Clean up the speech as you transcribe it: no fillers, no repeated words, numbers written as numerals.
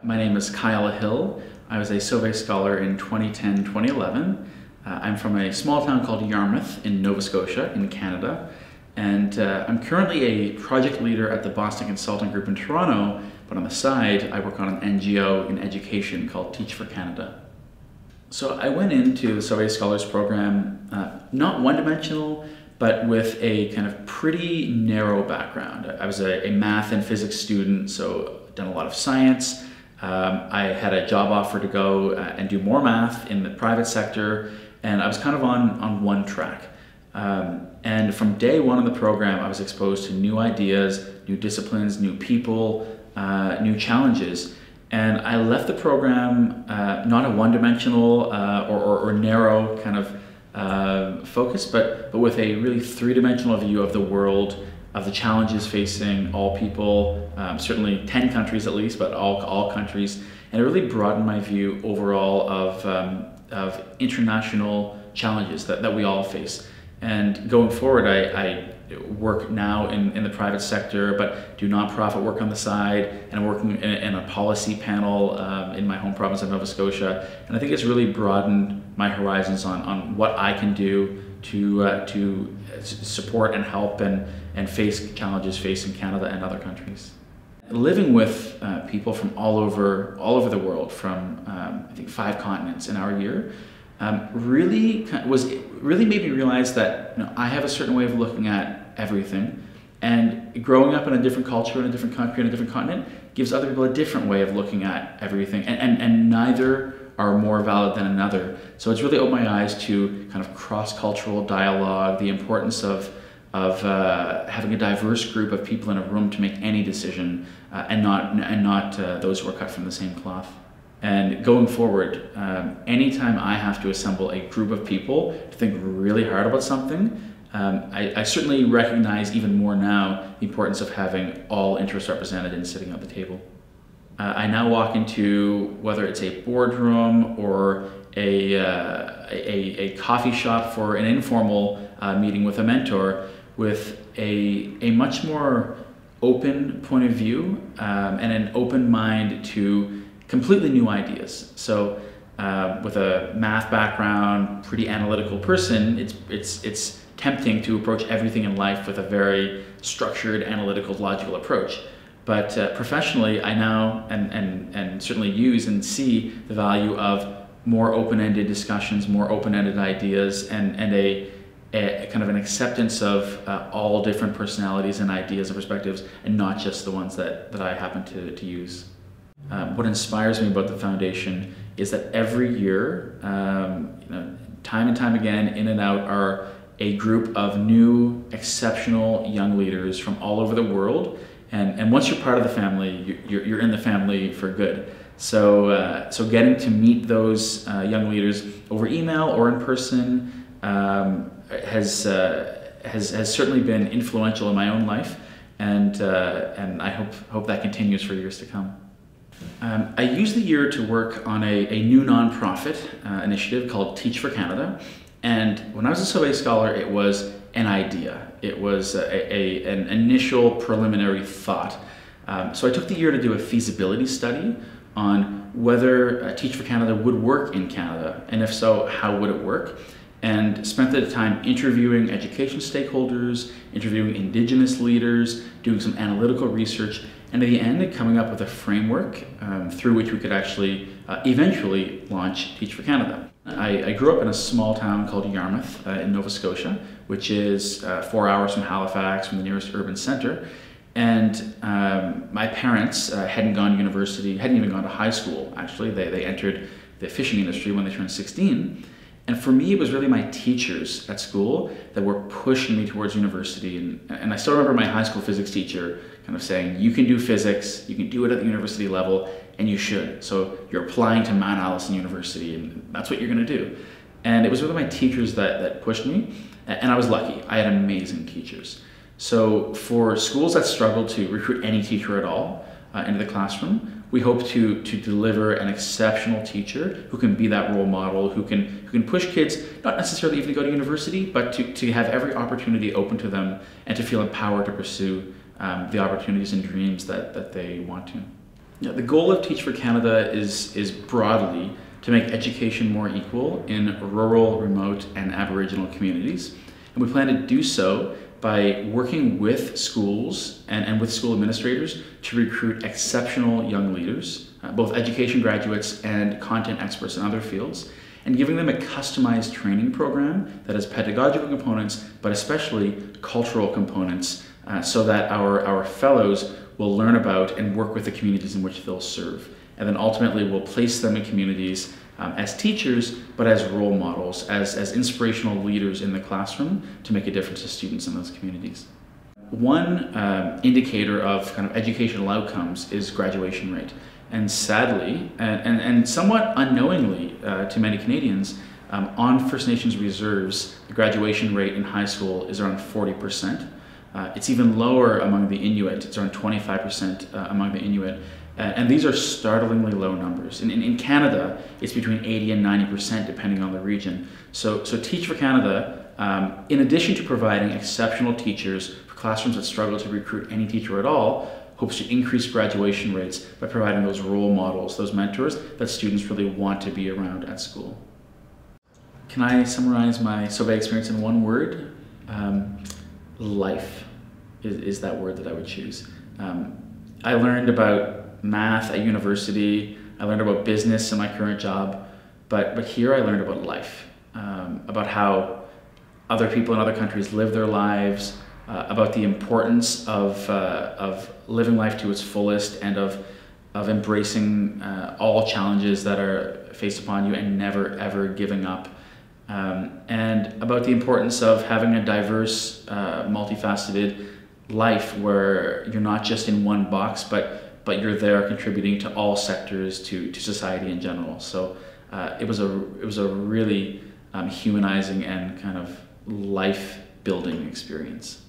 My name is Kyle Hill. I was a Sauvé Scholar in 2010-2011. I'm from a small town called Yarmouth in Nova Scotia in Canada, and I'm currently a project leader at the Boston Consulting Group in Toronto, but on the side I work on an NGO in education called Teach for Canada. So I went into the Sauvé Scholars program not one-dimensional, but with a kind of pretty narrow background. I was a math and physics student, so done a lot of science. I had a job offer to go and do more math in the private sector, and I was kind of on one track. And from day one of the program, I was exposed to new ideas, new disciplines, new people, new challenges. And I left the program not a one-dimensional or narrow kind of focus, but with a really three-dimensional view of the world, of the challenges facing all people, certainly 10 countries at least, but all countries. And it really broadened my view overall of international challenges that we all face. And going forward, I work now in the private sector, but do nonprofit work on the side, and I'm working in a policy panel in my home province of Nova Scotia. And I think it's really broadened my horizons on what I can do to support and help and face challenges facing Canada and other countries. Living with people from all over the world, from I think 5 continents in our year, really made me realize that I have a certain way of looking at everything, and growing up in a different culture, in a different country, in a different continent, gives other people a different way of looking at everything, and neither are more valid than another. So it's really opened my eyes to kind of cross-cultural dialogue, the importance of having a diverse group of people in a room to make any decision, and not those who are cut from the same cloth. And going forward, anytime I have to assemble a group of people to think really hard about something, I certainly recognize even more now the importance of having all interests represented and sitting at the table. I now walk into, whether it's a boardroom or a coffee shop for an informal meeting with a mentor, with a much more open point of view and an open mind to completely new ideas. So with a math background, pretty analytical person, it's tempting to approach everything in life with a very structured, analytical, logical approach. But professionally, I now and certainly use and see the value of more open-ended discussions, more open-ended ideas, and a kind of an acceptance of all different personalities and ideas and perspectives, and not just the ones that I happen to use. What inspires me about the foundation is that every year, time and time again, in and out, are a group of new, exceptional young leaders from all over the world. And once you're part of the family, you're in the family for good. So getting to meet those young leaders over email or in person has certainly been influential in my own life, and I hope that continues for years to come. I used the year to work on a new nonprofit initiative called Teach for Canada, and when I was a Sauvé Scholar, it was an idea. It was an initial preliminary thought. So I took the year to do a feasibility study on whether Teach for Canada would work in Canada, and if so, how would it work? And spent the time interviewing education stakeholders, interviewing Indigenous leaders, doing some analytical research, and at the end, coming up with a framework through which we could actually eventually launch Teach for Canada. I grew up in a small town called Yarmouth in Nova Scotia, which is 4 hours from Halifax, from the nearest urban center. And my parents hadn't gone to university, hadn't even gone to high school, actually. They entered the fishing industry when they turned 16. And for me, it was really my teachers at school that were pushing me towards university. And I still remember my high school physics teacher kind of saying, you can do physics, you can do it at the university level, and you should. So you're applying to Mount Allison University, and that's what you're going to do. And it was really my teachers that pushed me. And I was lucky. I had amazing teachers. So for schools that struggle to recruit any teacher at all into the classroom, we hope to deliver an exceptional teacher who can be that role model, who can push kids, not necessarily even to go to university, but to have every opportunity open to them and to feel empowered to pursue the opportunities and dreams that they want to. Yeah, the goal of Teach for Canada is broadly to make education more equal in rural, remote, and Aboriginal communities. And we plan to do so by working with schools and with school administrators to recruit exceptional young leaders, both education graduates and content experts in other fields, and giving them a customized training program that has pedagogical components, but especially cultural components, so that our fellows will learn about and work with the communities in which they'll serve. And then ultimately we'll place them in communities as teachers, but as role models, as inspirational leaders in the classroom to make a difference to students in those communities. One indicator of kind of educational outcomes is graduation rate. And sadly, and somewhat unknowingly to many Canadians, on First Nations reserves, the graduation rate in high school is around 40%. It's even lower among the Inuit. It's around 25% among the Inuit. And these are startlingly low numbers. In Canada, it's between 80 and 90% depending on the region. So Teach for Canada, in addition to providing exceptional teachers for classrooms that struggle to recruit any teacher at all, hopes to increase graduation rates by providing those role models, those mentors that students really want to be around at school. Can I summarize my Sauvé experience in one word? Life is that word that I would choose. I learned about math at university, I learned about business in my current job, but here I learned about life, about how other people in other countries live their lives, about the importance of living life to its fullest and of embracing all challenges that are faced upon you and never ever giving up. And about the importance of having a diverse, multifaceted life where you're not just in one box, but you're there contributing to all sectors, to society in general. So it was a really humanizing and kind of life-building experience.